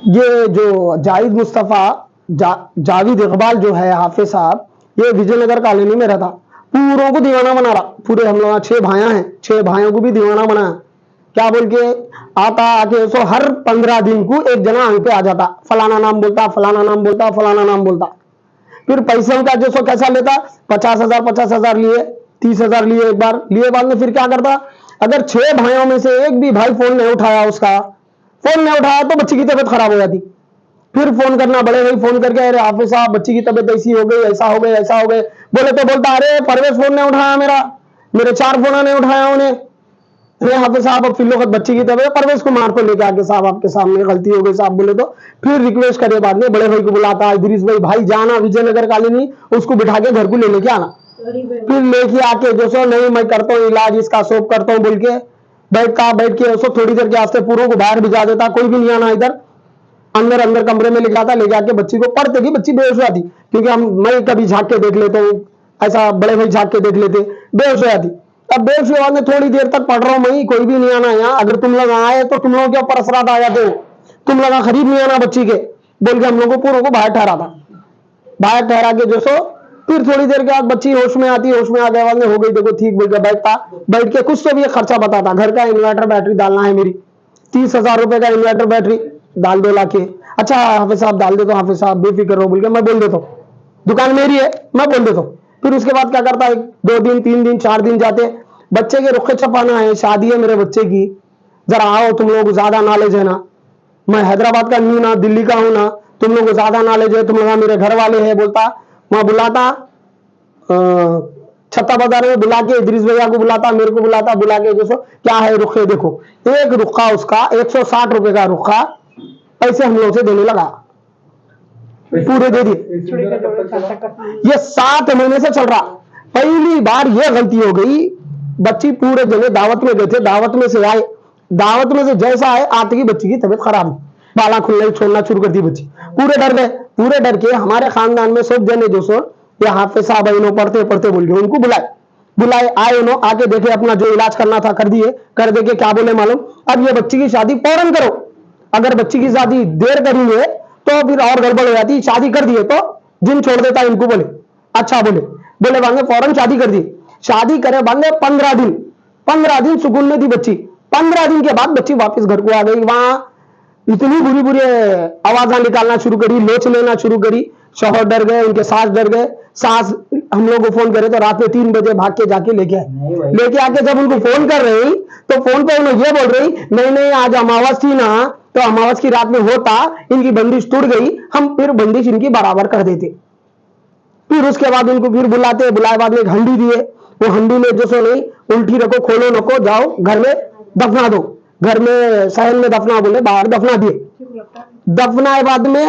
ये जो जाहिद मुस्तफ़ा जावेद इकबाल जो है हाफिज साहब, ये विजयनगर कॉलोनी में रहता, पूरों को दीवाना बना रहा। पूरे हम लोग 6 भाइयां हैं, 6 भाइयों को भी दीवाना बनाया। क्या बोल के आता, आके उसको हर 15 दिन को एक जना आंग पे आ जाता, फलाना नाम बोलता, फलाना नाम बोलता, फलाना नाम बोलता। फिर पैसे का जो सो कैसा लेता, 50,000 लिए, 30,000 लिए, एक बार लिए। बाद में फिर क्या करता, अगर 6 भाइयों में से एक भी भाई फोन नहीं उठाया, उसका फोन नहीं उठाया तो बच्ची की तबीयत खराब हो जाती। फिर फोन करना, बड़े भाई फोन करके, अरे हाफिज साहब बच्ची की तबीयत ऐसी हो गई, ऐसा हो गई, ऐसा हो गए। बोले तो बोलता, अरे परवेश फोन नहीं उठाया मेरे 4 फोन नहीं उठाया उन्हें। अरे हाफिज साहब अब फिर बच्ची की तबीयत, परवेश कुमार को लेके आके, साहब आपके सामने गलती हो गई साहब। बोले तो फिर रिक्वेस्ट करे, बाद में बड़े भाई को बुलाता, इदरीस भाई जाना विजयनगर कॉलोनी, उसको बिठा के घर को ले लेके आना। फिर लेके आके जो सो, नहीं मैं करता हूँ इलाज इसका, सोप करता हूँ बोल के बैठ के उसको थोड़ी देर के वास्ते पूरों को बाहर भिजा देता, कोई भी नहीं आना इधर। अंदर कमरे में ले जाता, ले जाके बच्ची को पढ़ते कि बच्ची बेहोश हो जाती, क्योंकि मैं कभी झांक के देख लेता हूँ, ऐसा बड़े भाई झांक के देख लेते, बेहोश हो जाती। अब बेहोश हुआ में थोड़ी देर तक पढ़ रहा हूँ मैं, कोई भी नहीं आना यहाँ, अगर तुम लोग आए तो तुम लोगों के ऊपर असरात आ जाते हो, तुम लोग खरीद नहीं आना बच्ची के, बोल के हम लोग को पूरों को बाहर ठहरा था। बाहर ठहरा के जो सो, फिर थोड़ी देर के बाद बच्ची होश में आती, होश में आने वाले हो गई, देखो ठीक बोल के बैठ के कुछ तो भी खर्चा बताता, घर का इन्वर्टर बैटरी डालना है मेरी, 30,000 रुपए का इन्वर्टर बैटरी डाल दो लाके। अच्छा हाफिज साहब डाल दे, तो हाफिज साहब बेफिक्र हो बोल के मैं बोल देता हूँ, दुकान मेरी है मैं बोल देता हूँ। फिर उसके बाद क्या करता है, 2 दिन 3 दिन 4 दिन जाते, बच्चे के रुखे छपाना है, शादी है मेरे बच्चे की, जरा आओ तुम लोग, ज्यादा नॉलेज है ना, मैं हैदराबाद का नहीं हूं ना, दिल्ली का हूं ना, तुम लोग को ज्यादा नॉलेज है, तुम लोग मेरे घर वाले हैं। बोलता वहां बुलाता, छत्ता बाजार में बुला के इदरीस भैया को बुलाता, मेरे को बुलाता, बुला के जो क्या है रुखे देखो, एक रुखा उसका 160 रुपए का रुखा, पैसे हम लोग से देने लगा, पूरे दे दिए। ये 7 महीने से चल रहा। पहली बार ये गलती हो गई, बच्ची पूरे जने दावत में गए थे, दावत में से आए, दावत में से जैसा आए आते की बच्ची की तबीयत खराब, बाला खुलना छोड़ना शुरू कर दी बच्ची। पूरे डर गए, पूरे डर के हमारे खानदान में सब जने जो सो ये हाफिज साहब इन्हों पढ़ते पढ़ते बोल गए, उनको बुलाए आए, उन्हों आके देखे, अपना जो इलाज करना था कर दिए, कर दे के क्या बोले मालूम, अब ये बच्ची की शादी फौरन करो, अगर बच्ची की शादी देर करेंगे तो फिर और गड़बड़ हो जाती, शादी कर दिए तो जिन छोड़ देता इनको। बोले अच्छा, बोले बांगे फौरन शादी कर दी, शादी करे बांगे 15 दिन सुकून में थी बच्ची, 15 दिन के बाद बच्ची वापस घर को आ गई। वहां इतनी बुरी आवाजें निकालना शुरू करी, लोच लेना शुरू करी, शौहर डर गए, उनके सास डर गए, सास हम लोग को फोन करे तो रात में 3 बजे भाग के जाके लेके आके जब उनको फोन कर रही तो फोन पे उन्हें ये बोल रही, नहीं आज अमावस थी ना, तो अमावस की रात में होता, इनकी बंदिश टूट गई, हम फिर बंदिश इनकी बराबर कर देते। फिर उसके बाद उनको फिर बुलाए बाद में एक हंडी दिए, वो हंडी में जो सो नहीं, उल्टी रखो, खोलो नको, जाओ घर में दफना दो, घर में सहन में दफना, बोले बाहर दफना दिए, दफनाए बाद में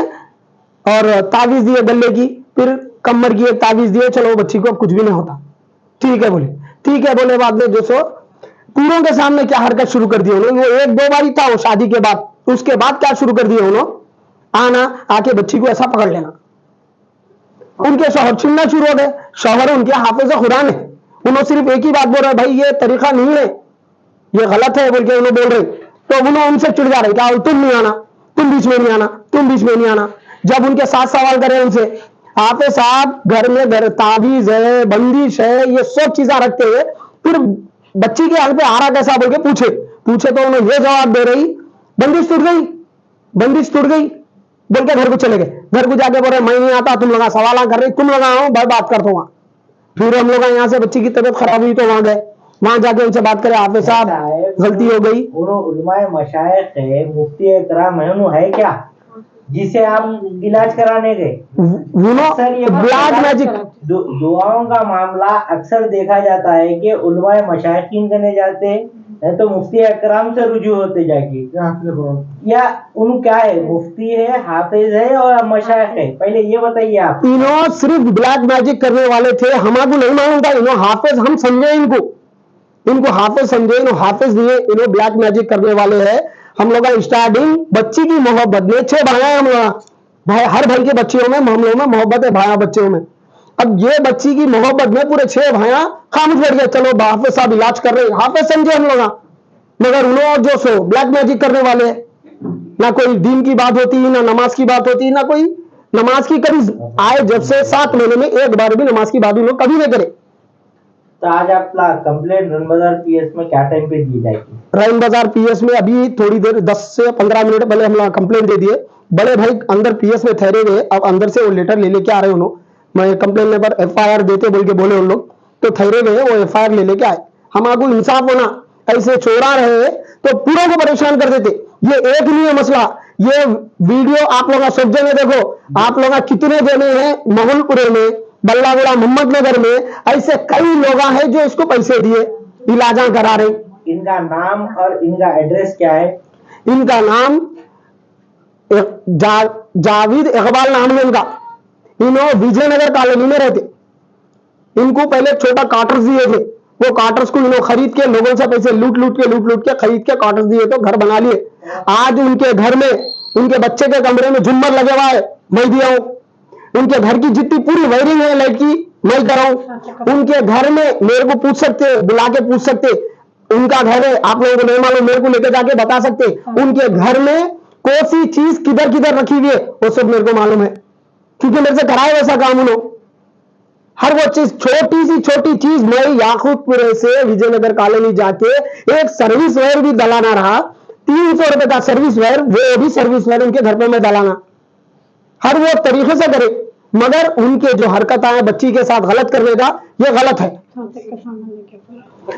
और तावीज दिए गले की, फिर कमर की एक तावीज दिए, चलो बच्ची को कुछ भी नहीं होता, ठीक है बोले बाद में जो सो पूरों के सामने क्या हरकत शुरू कर दी उन्होंने, वो 1-2 बार ही था वो शादी के बाद, उसके बाद क्या शुरू कर दिया उन्होंने, आना आके बच्ची को ऐसा पकड़ लेना, उनके शौहर छीनना शुरू हो गए, शौहर उनके हाफिज कुरान है, उन्होंने सिर्फ एक ही बात बोल रहे, भाई ये तरीका नहीं है, ये गलत है बोल के उन्होंने बोल रहे, तो उन्होंने उनसे चिढ़ जा रहे, क्या तुम नहीं आना, तुम बीच में नहीं आना, तुम बीच में नहीं आना। जब उनके साथ सवाल करे उनसे, हाफिज साहब घर में तावीज है, बंदिश है, ये सब चीजें रखते हैं, फिर बच्ची के हाल पे आ रहा कैसा बोल के पूछे तो उन्होंने ये जवाब दे रही, बंदिश टूट गई बोल के घर को चले गए। घर को जाके बोल रहे मैं नहीं आता, तुम लोग सवाल कर रही, तुम लोग आओ मैं बात करता हूँ। फिर हम लोग यहाँ से बच्ची की तबीयत खराब हुई तो वहां गए, वहां जाके उनसे बात करे, हाफिज साहब गलती हो गई। उलमाए मशाइख है, मुफ्ती इकराम है क्या जिसे आप इलाज कराने गए? अक्सर ये ब्लैक मैजिक दुआओं का मामला अक्सर देखा जाता है कि उलमाए मशाइखीन करने जाते हैं तो मुफ्ती इकराम से रुजू होते जाके, या उन क्या है, मुफ्ती है, हाफिज है और मशाइख है, पहले ये बताइए आप। इन्हों सिर्फ ब्लैक मैजिक करने वाले थे, हमारे नहीं मालूम था इन्हों हाफिज हम समझे, इनको हाफिज समझे, इन्हों हाफिज नहीं है, इन्हों ब्लैक मैजिक करने वाले हैं। हम लोग स्टार्टिंग बच्ची की मोहब्बत में 6 भाई हम लोग, भाई हर भाई के बच्चियों में हम लोग में मोहब्बत है, भाई बच्चियों में। अब ये बच्ची की मोहब्बत में पूरे 6 भाइयां खामोश बैठ गए, चलो हाफिज साहब इलाज कर रहे हैं, हाफिज समझे हम लोग, मगर उन्होंने जो सो ब्लैक मैजिक करने वाले ना कोई दीन की बात होती, ना नमाज की बात होती, ना कोई नमाज की कभी आए जब से 7 महीने में एक बार भी नमाज की बात उन लोग कभी नहीं करे। तो आज आपला कंप्लेंट रनबाजार पीएस में क्या टाइम पे दी जाएगी? रैन बाजार पीएस में अभी थोड़ी देर 10 से 15 मिनट पहले हम लोग कंप्लेंट दे दिए। बड़े भाई अंदर पीएस में ठहरे हुए, अब अंदर से वो लेटर ले लेके आ रहे उन लोग। मैं कंप्लेंट पर एफआईआर देते बोल के बोले उन लोग, तो ठहरे हुए वो एफआईआर ले लेके आए। हम आपको इंसाफ होना, ऐसे चोरा रहे तो पूरा को परेशान कर देते। ये एक नहीं है मसला, ये वीडियो आप लोग सब जगह देखो। आप लोग कितने जने हैं मोहनपुरे में, बल्लागुड़ा, मोहम्मदनगर में, ऐसे कई लोग हैं जो इसको पैसे दिए इलाजा करा रहे। इनका नाम और इनका एड्रेस क्या है? इनका नाम जावेद इकबाल नाम है इनका। इन्होंने विजयनगर कॉलोनी में रहते। इनको पहले छोटा कार्टर्स दिए थे, वो कार्टर्स को इन्होंने खरीद के लोगों से पैसे लूट लूट के खरीद के कार्टर्स दिए तो घर बना लिए। आज उनके घर में उनके बच्चे के कमरे में झुम्मर लगे हुआ है, मैं दिया हूं। उनके घर की जितनी पूरी वायरिंग है लाइट की मैं कराऊं। उनके घर में मेरे को पूछ सकते, बुला के पूछ सकते, उनका घर है, आप लोगों को नहीं मालूम, मेरे को लेकर जाके बता सकते उनके घर में कौन सी चीज किधर किधर रखी हुई है, वो सब मेरे को मालूम है, क्योंकि मेरे से कराए वैसा काम उन्होंने। हर वो चीज, छोटी सी छोटी चीज, मैं याकूबपुरे से विजयनगर कॉलोनी जाके एक सर्विस वायर भी दलाना रहा, 300 रुपए का सर्विस वायर, वो भी सर्विस वायर उनके घर पे मैं दलाना, हर वो तरीके से करे। मगर उनके जो हरकत आए बच्ची के साथ गलत करने का, ये गलत है।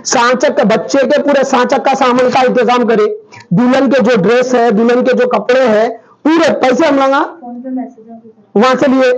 सांचक के बच्चे के पूरे सांचक का सामान का इंतजाम करे, दुल्हन के जो ड्रेस है, दुल्हन के जो कपड़े हैं, पूरे पैसे हम लोग वहां से लिए।